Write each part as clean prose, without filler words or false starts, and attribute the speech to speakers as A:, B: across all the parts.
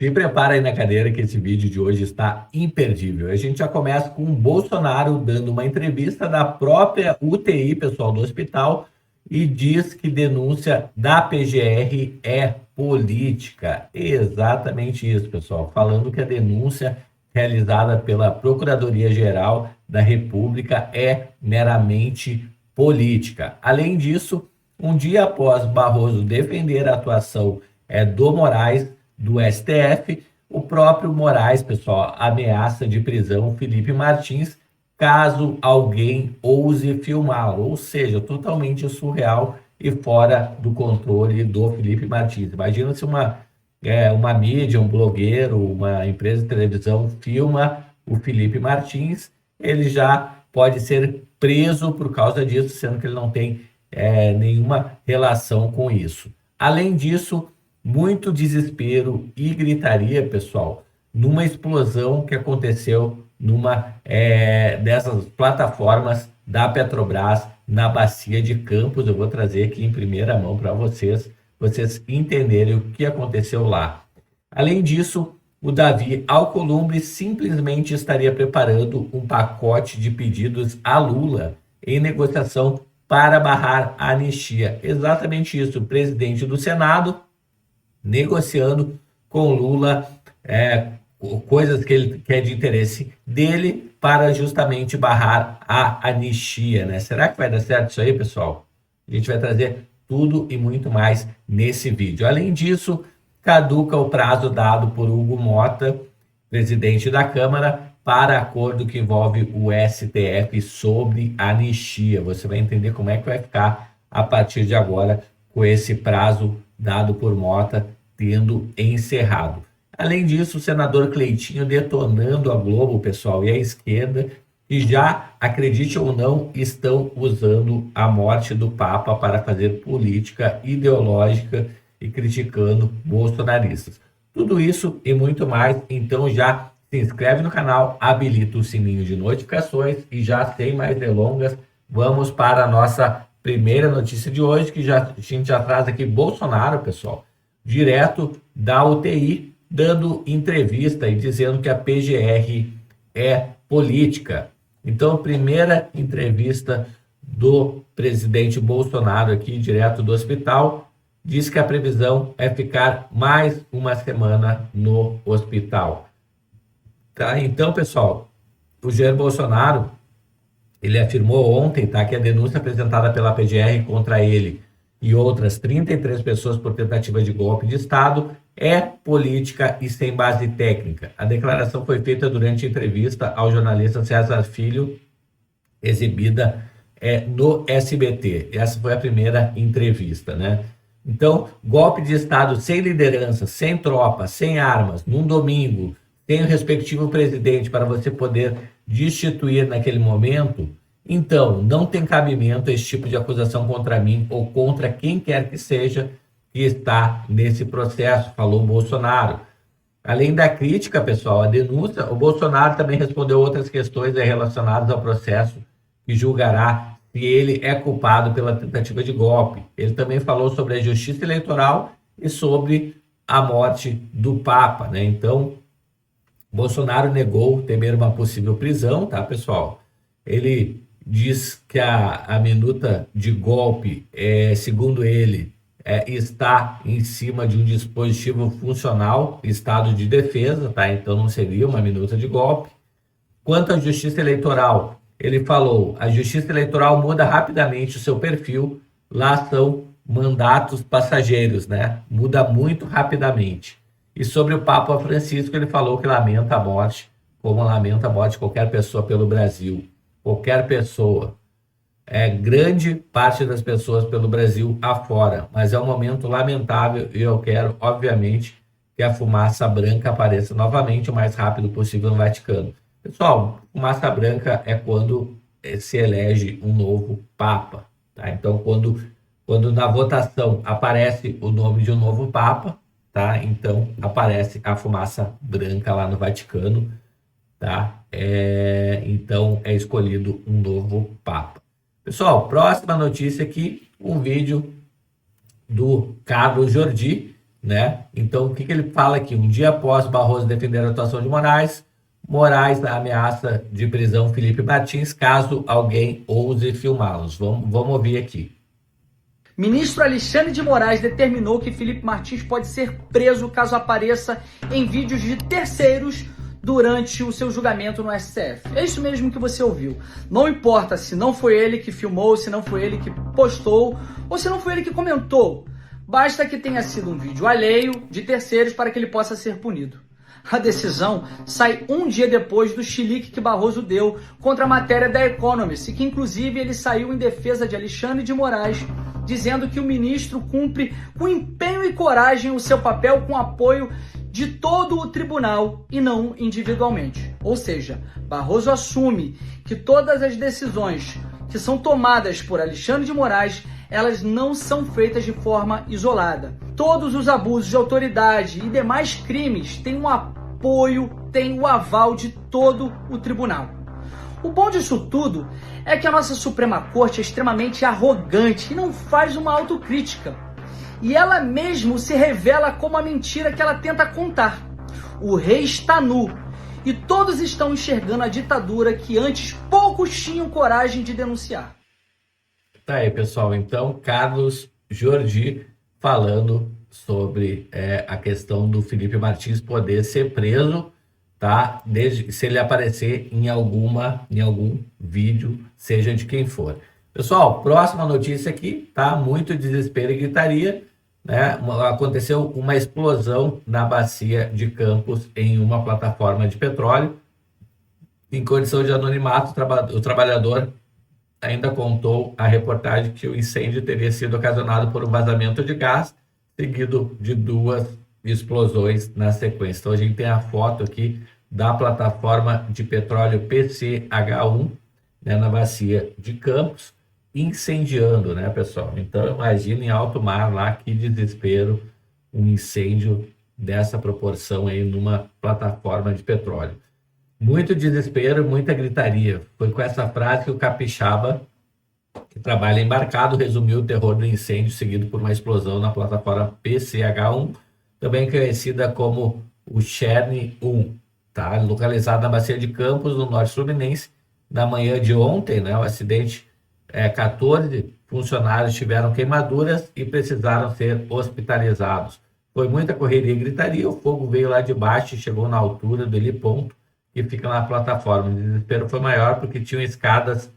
A: Se prepara aí na cadeira que esse vídeo de hoje está imperdível. A gente já começa com o Bolsonaro dando uma entrevista da própria UTI, pessoal do hospital, e diz que denúncia da PGR é política. Exatamente isso, pessoal. Falando que a denúncia realizada pela Procuradoria-Geral da República é meramente política. Além disso, um dia após Barroso defender a atuação do Moraes, do STF, o próprio Moraes, pessoal, ameaça de prisão Felipe Martins caso alguém ouse filmá-lo, ou seja, totalmente surreal e fora do controle do Felipe Martins. Imagina se uma mídia, um blogueiro, uma empresa de televisão filma o Felipe Martins, ele já pode ser preso por causa disso, sendo que ele não tem nenhuma relação com isso. Além disso, muito desespero e gritaria, pessoal, numa explosão que aconteceu numa dessas plataformas da Petrobras na Bacia de Campos. Eu vou trazer aqui em primeira mão para vocês entenderem o que aconteceu lá. Além disso, o Davi Alcolumbre simplesmente estaria preparando um pacote de pedidos a Lula em negociação para barrar a anistia. Exatamente isso, o presidente do Senado negociando com Lula coisas que ele quer de interesse dele para justamente barrar a anistia, né? Será que vai dar certo isso aí, pessoal? A gente vai trazer tudo e muito mais nesse vídeo. Além disso, caduca o prazo dado por Hugo Mota, presidente da Câmara, para acordo que envolve o STF sobre anistia. Você vai entender como é que vai ficar a partir de agora com esse prazo dado por Mota tendo encerrado. Além disso, o senador Cleitinho detonando a Globo, pessoal, e a esquerda, que já, acredite ou não, estão usando a morte do Papa para fazer política ideológica e criticando bolsonaristas. Tudo isso e muito mais, então já se inscreve no canal, habilita o sininho de notificações e já sem mais delongas, vamos para a nossa primeira notícia de hoje, que a gente já traz aqui Bolsonaro, pessoal, direto da UTI, dando entrevista e dizendo que a PGR é política. Então, primeira entrevista do presidente Bolsonaro aqui, direto do hospital, diz que a previsão é ficar mais uma semana no hospital. Tá? Então, pessoal, o Jair Bolsonaro, ele afirmou ontem, tá, que a denúncia apresentada pela PGR contra ele e outras 33 pessoas por tentativa de golpe de Estado é política e sem base técnica. A declaração foi feita durante a entrevista ao jornalista César Filho, exibida no SBT. Essa foi a primeira entrevista, né? Então, golpe de Estado sem liderança, sem tropa, sem armas, num domingo, sem o respectivo presidente para você poder destituir naquele momento, então não tem cabimento esse tipo de acusação contra mim ou contra quem quer que seja que está nesse processo, falou Bolsonaro. Além da crítica, pessoal, a denúncia, o Bolsonaro também respondeu outras questões relacionadas ao processo que julgará se ele é culpado pela tentativa de golpe. Ele também falou sobre a justiça eleitoral e sobre a morte do Papa, né? Então, Bolsonaro negou temer uma possível prisão, tá, pessoal? Ele diz que a minuta de golpe, segundo ele, está em cima de um dispositivo funcional, estado de defesa, tá? Então não seria uma minuta de golpe. Quanto à justiça eleitoral, ele falou, a justiça eleitoral muda rapidamente o seu perfil, lá são mandatos passageiros, né? Muda muito rapidamente. E sobre o Papa Francisco, ele falou que lamenta a morte, como lamenta a morte de qualquer pessoa pelo Brasil. Qualquer pessoa. Grande parte das pessoas pelo Brasil afora, mas é um momento lamentável e eu quero, obviamente, que a fumaça branca apareça novamente o mais rápido possível no Vaticano. Pessoal, fumaça branca é quando se elege um novo Papa, tá? Então, quando na votação aparece o nome de um novo Papa, tá? Então, aparece a fumaça branca lá no Vaticano, tá? Então, é escolhido um novo Papa. Pessoal, próxima notícia aqui, um vídeo do Carlos Jordi, né? Então, o que ele fala aqui? Um dia após Barroso defender a atuação de Moraes, Moraes ameaça de prisão Felipe Martins caso alguém ouse filmá-los. Vamos ouvir aqui.
B: Ministro Alexandre de Moraes determinou que Felipe Martins pode ser preso caso apareça em vídeos de terceiros durante o seu julgamento no STF. É isso mesmo que você ouviu. Não importa se não foi ele que filmou, se não foi ele que postou ou se não foi ele que comentou. Basta que tenha sido um vídeo alheio de terceiros para que ele possa ser punido. A decisão sai um dia depois do chilique que Barroso deu contra a matéria da Economist, e que inclusive ele saiu em defesa de Alexandre de Moraes, dizendo que o ministro cumpre com empenho e coragem o seu papel com apoio de todo o tribunal e não individualmente. Ou seja, Barroso assume que todas as decisões que são tomadas por Alexandre de Moraes, elas não são feitas de forma isolada. Todos os abusos de autoridade e demais crimes têm um apoio, têm o aval de todo o tribunal. O bom disso tudo é que a nossa Suprema Corte é extremamente arrogante e não faz uma autocrítica. E ela mesmo se revela como a mentira que ela tenta contar. O rei está nu e todos estão enxergando a ditadura que antes poucos tinham coragem de denunciar.
A: Tá aí, pessoal. Então, Carlos Jordi falando sobre a questão do Felipe Martins poder ser preso, tá? Desde se ele aparecer em algum vídeo, seja de quem for. Pessoal, próxima notícia aqui, tá? Muito desespero e gritaria, né? Aconteceu uma explosão na bacia de Campos em uma plataforma de petróleo. Em condição de anonimato, o trabalhador ainda contou a reportagem que o incêndio teria sido ocasionado por um vazamento de gás, seguido de 2 explosões na sequência. Então a gente tem a foto aqui da plataforma de petróleo PCH1, né, na bacia de Campos, incendiando, né, pessoal? Então imagina em alto mar lá, que desespero, um incêndio dessa proporção aí numa plataforma de petróleo. Muito desespero, muita gritaria. Foi com essa frase que o capixaba, que trabalha embarcado, resumiu o terror do incêndio, seguido por uma explosão na plataforma PCH1, também conhecida como o Cherne 1, tá? Localizada na bacia de Campos, no norte fluminense. Na manhã de ontem, né, o acidente, 14 funcionários tiveram queimaduras e precisaram ser hospitalizados. Foi muita correria e gritaria, o fogo veio lá de baixo e chegou na altura do heliponto, que fica na plataforma. O desespero foi maior porque tinham escadas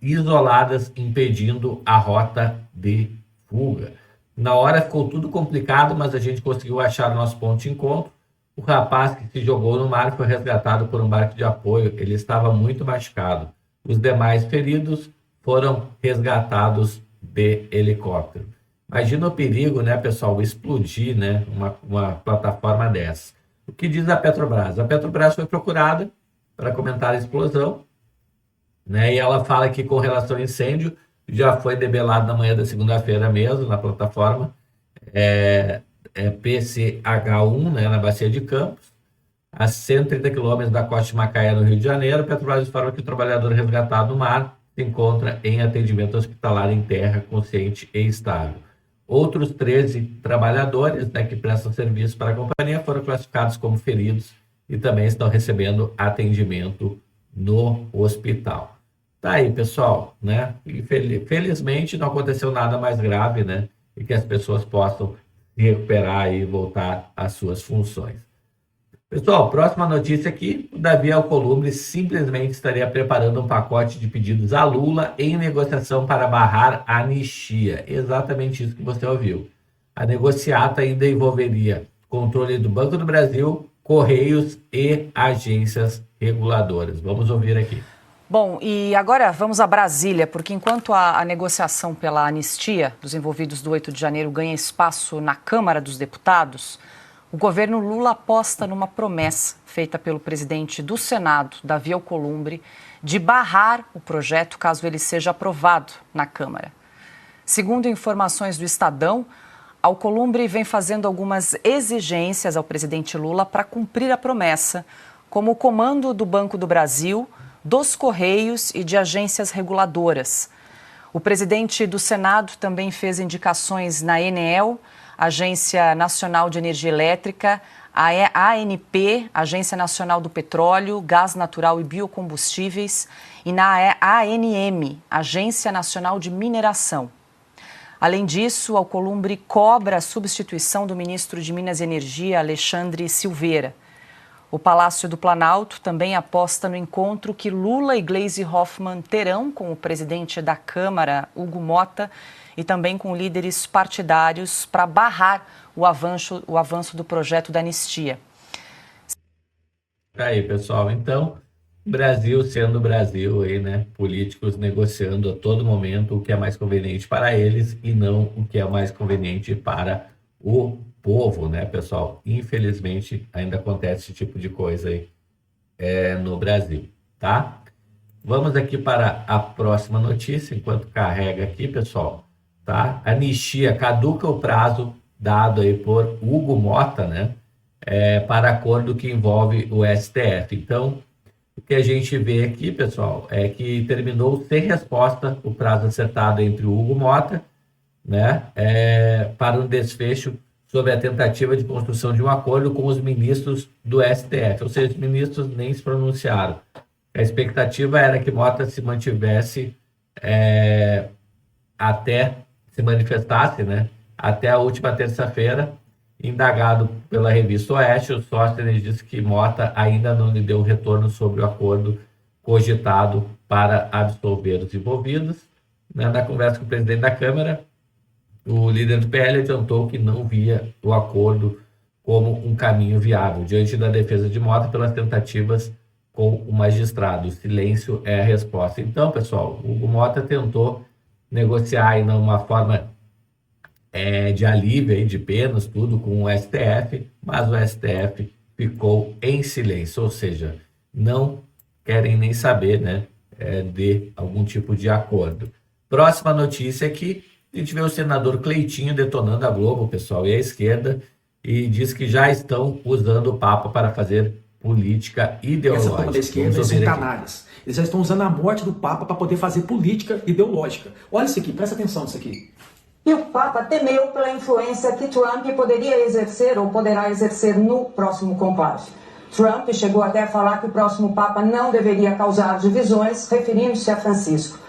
A: isoladas impedindo a rota de fuga. Na hora ficou tudo complicado, mas a gente conseguiu achar o nosso ponto de encontro. O rapaz que se jogou no mar foi resgatado por um barco de apoio. Ele estava muito machucado. Os demais feridos foram resgatados de helicóptero. Imagina o perigo, né, pessoal, explodir, né, uma plataforma dessa. O que diz a Petrobras? A Petrobras foi procurada para comentar a explosão, né? E ela fala que com relação ao incêndio, já foi debelado na manhã da segunda-feira mesmo, na plataforma PCH1, né, na bacia de Campos, a 130 quilômetros da costa de Macaé, no Rio de Janeiro. A Petrobras informa que o trabalhador resgatado no mar se encontra em atendimento hospitalar em terra, consciente e estável. Outros 13 trabalhadores, né, que prestam serviço para a companhia foram classificados como feridos e também estão recebendo atendimento no hospital. Tá aí, pessoal, né? E felizmente não aconteceu nada mais grave, né? E que as pessoas possam se recuperar e voltar às suas funções. Pessoal, próxima notícia aqui, o Davi Alcolumbre simplesmente estaria preparando um pacote de pedidos a Lula em negociação para barrar a anistia. Exatamente isso que você ouviu. A negociata ainda envolveria controle do Banco do Brasil, Correios e agências reguladoras. Vamos ouvir aqui.
C: Bom, e agora vamos a Brasília, porque enquanto a negociação pela anistia dos envolvidos do 8 de janeiro ganha espaço na Câmara dos Deputados, o governo Lula aposta numa promessa feita pelo presidente do Senado, Davi Alcolumbre, de barrar o projeto caso ele seja aprovado na Câmara. Segundo informações do Estadão, Alcolumbre vem fazendo algumas exigências ao presidente Lula para cumprir a promessa, como o comando do Banco do Brasil, dos Correios e de agências reguladoras. O presidente do Senado também fez indicações na Enel, Agência Nacional de Energia Elétrica, a ANP, Agência Nacional do Petróleo, Gás Natural e Biocombustíveis, e na ANM, Agência Nacional de Mineração. Além disso, a Alcolumbre cobra a substituição do ministro de Minas e Energia, Alexandre Silveira. O Palácio do Planalto também aposta no encontro que Lula e Gleisi Hoffmann terão com o presidente da Câmara, Hugo Motta, e também com líderes partidários para barrar o avanço do projeto da anistia.
A: Aí, pessoal, então, Brasil sendo Brasil, aí, né? Políticos negociando a todo momento o que é mais conveniente para eles e não o que é mais conveniente para o povo, né, pessoal? Infelizmente, ainda acontece esse tipo de coisa aí no Brasil, tá? Vamos aqui para a próxima notícia, enquanto carrega aqui, pessoal, tá? Anistia, caduca o prazo dado aí por Hugo Motta, né? Para acordo que envolve o STF. Então, o que a gente vê aqui, pessoal, é que terminou sem resposta o prazo acertado entre o Hugo Motta, né, para um desfecho sobre a tentativa de construção de um acordo com os ministros do STF. Ou seja, os ministros nem se pronunciaram. A expectativa era que Motta se mantivesse até se manifestasse, né, até a última terça-feira. Indagado pela revista Oeste, o Sóstenes disse que Motta ainda não lhe deu retorno sobre o acordo cogitado para absolver os envolvidos. Na conversa com o presidente da Câmara, o líder do PL adiantou que não via o acordo como um caminho viável, diante da defesa de Motta pelas tentativas com o magistrado. O silêncio é a resposta. Então, pessoal, o Hugo Motta tentou negociar ainda uma forma de alívio aí, de penas, tudo com o STF, mas o STF ficou em silêncio, ou seja, não querem nem saber, né, de algum tipo de acordo. Próxima notícia aqui, a gente vê o senador Cleitinho detonando a Globo, pessoal, e a esquerda, e diz que já estão usando o Papa para fazer política ideológica.
D: Essa turma da esquerda, eles são canalhas. Eles já estão usando a morte do Papa para poder fazer política ideológica. Olha isso aqui, presta atenção nisso aqui.
E: E o Papa temeu pela influência que Trump poderia exercer ou poderá exercer no próximo conclave. Trump chegou até a falar que o próximo Papa não deveria causar divisões, referindo-se a Francisco.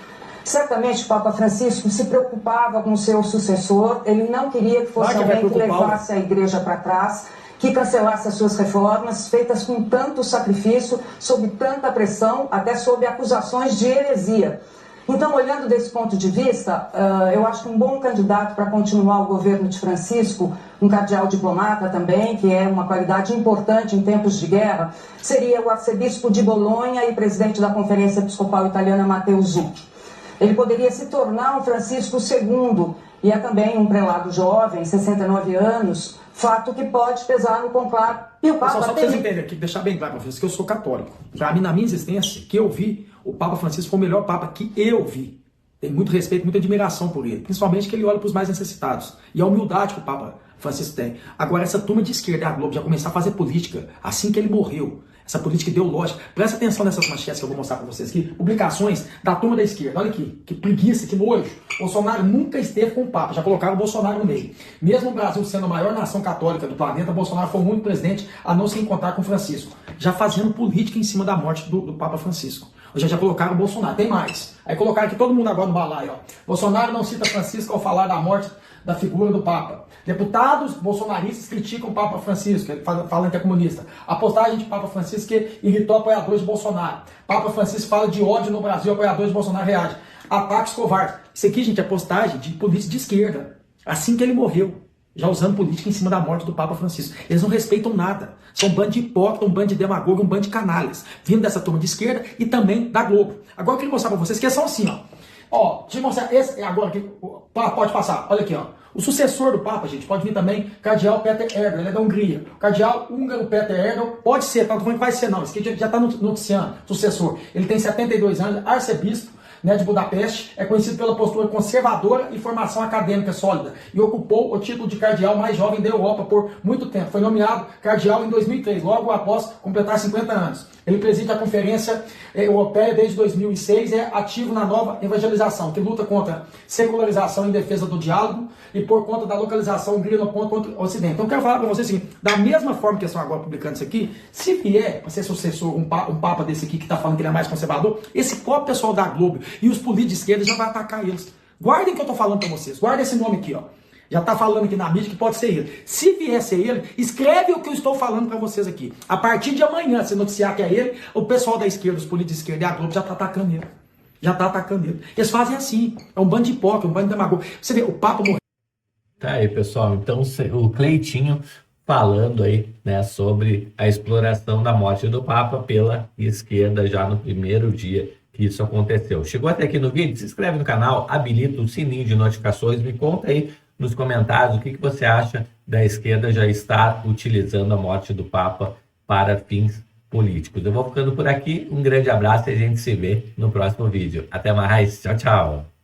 E: Certamente o Papa Francisco se preocupava com seu sucessor, ele não queria que fosse alguém que levasse a igreja para trás, que cancelasse as suas reformas, feitas com tanto sacrifício, sob tanta pressão, até sob acusações de heresia. Então, olhando desse ponto de vista, eu acho que um bom candidato para continuar o governo de Francisco, um cardeal diplomata também, que é uma qualidade importante em tempos de guerra, seria o arcebispo de Bolonha e presidente da Conferência Episcopal Italiana, Matteo Zuppi. Ele poderia se tornar um Francisco II, e é também um prelado jovem, 69 anos, fato que pode pesar no conclave. E o Papa
D: só para vocês entenderem aqui, deixar bem claro para vocês que eu sou católico. Já na minha existência, que eu vi, o Papa Francisco foi o melhor Papa que eu vi. Tenho muito respeito, muita admiração por ele, principalmente que ele olha para os mais necessitados. E a humildade que o Papa Francisco tem. Agora, essa turma de esquerda, a Globo, já começou a fazer política assim que ele morreu. Essa política ideológica. Presta atenção nessas manchetes que eu vou mostrar para vocês aqui. Publicações da turma da esquerda. Olha aqui, que preguiça, que nojo. Bolsonaro nunca esteve com o Papa. Já colocaram o Bolsonaro no meio. Mesmo o Brasil sendo a maior nação católica do planeta, Bolsonaro foi o único presidente a não se encontrar com Francisco. Já fazendo política em cima da morte do Papa Francisco. Já colocaram o Bolsonaro. Tem mais. Aí colocaram aqui todo mundo agora no balaio. Ó. Bolsonaro não cita Francisco ao falar da morte da figura do Papa. Deputados bolsonaristas criticam o Papa Francisco, falando que é comunista. A postagem de Papa Francisco que irritou apoiadores de Bolsonaro. Papa Francisco fala de ódio no Brasil, apoiadores de Bolsonaro reagem. Ataques covardes. Isso aqui, gente, é postagem de política de esquerda. Assim que ele morreu. Já usando política em cima da morte do Papa Francisco. Eles não respeitam nada. São um bando de hipócrita, um bando de demagogo, um bando de canalhas. Vindo dessa turma de esquerda e também da Globo. Agora eu queria mostrar pra vocês que são assim, ó. Ó, deixa eu mostrar esse agora aqui. Pode passar, olha aqui, ó. O sucessor do Papa, gente, pode vir também cardeal Peter Erdo, ele é da Hungria. O cardeal húngaro Peter Erdo, pode ser, tá falando que vai ser não, esse aqui já está noticiando, sucessor. Ele tem 72 anos, arcebispo, né, de Budapeste, é conhecido pela postura conservadora e formação acadêmica sólida, e ocupou o título de cardeal mais jovem da Europa por muito tempo. Foi nomeado cardeal em 2003, logo após completar 50 anos. Ele preside a Conferência Europeia desde 2006 e é ativo na nova evangelização, que luta contra secularização em defesa do diálogo e por conta da localização húngria no ponto contra o Ocidente. Então eu quero falar para vocês assim, da mesma forma que eles estão agora publicando isso aqui, se vier para ser sucessor um papa desse aqui que está falando que ele é mais conservador, esse próprio pessoal da Globo e os políticos de esquerda já vai atacar eles. Guardem o que eu estou falando para vocês, guardem esse nome aqui, ó. Já está falando aqui na mídia que pode ser ele. Se vier ser ele, escreve o que eu estou falando para vocês aqui. A partir de amanhã, se noticiar que é ele, o pessoal da esquerda, os políticos de esquerda e a Globo já está atacando ele. Já está atacando ele. Eles fazem assim. É um bando de hipócrita, um bando de demagogo. Você vê, o Papa morreu.
A: Tá aí, pessoal. Então, o Cleitinho falando aí, né, sobre a exploração da morte do Papa pela esquerda já no primeiro dia que isso aconteceu. Chegou até aqui no vídeo? Se inscreve no canal, habilita o sininho de notificações, me conta aí nos comentários o que você acha da esquerda já estar utilizando a morte do Papa para fins políticos. Eu vou ficando por aqui, um grande abraço e a gente se vê no próximo vídeo. Até mais, tchau, tchau!